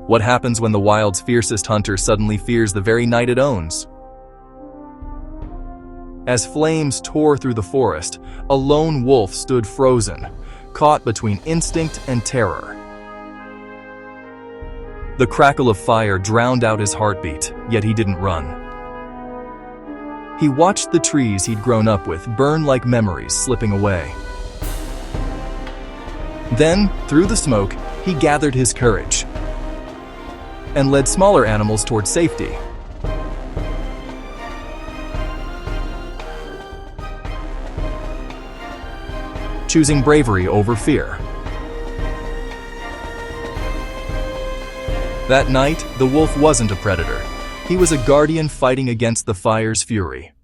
What happens when the wild's fiercest hunter suddenly fears the very night it owns? As flames tore through the forest, a lone wolf stood frozen, caught between instinct and terror. The crackle of fire drowned out his heartbeat, yet he didn't run. He watched the trees he'd grown up with burn like memories slipping away. Then, through the smoke, he gathered his courage and led smaller animals toward safety. Choosing bravery over fear. That night, the wolf wasn't a predator. He was a guardian fighting against the fire's fury.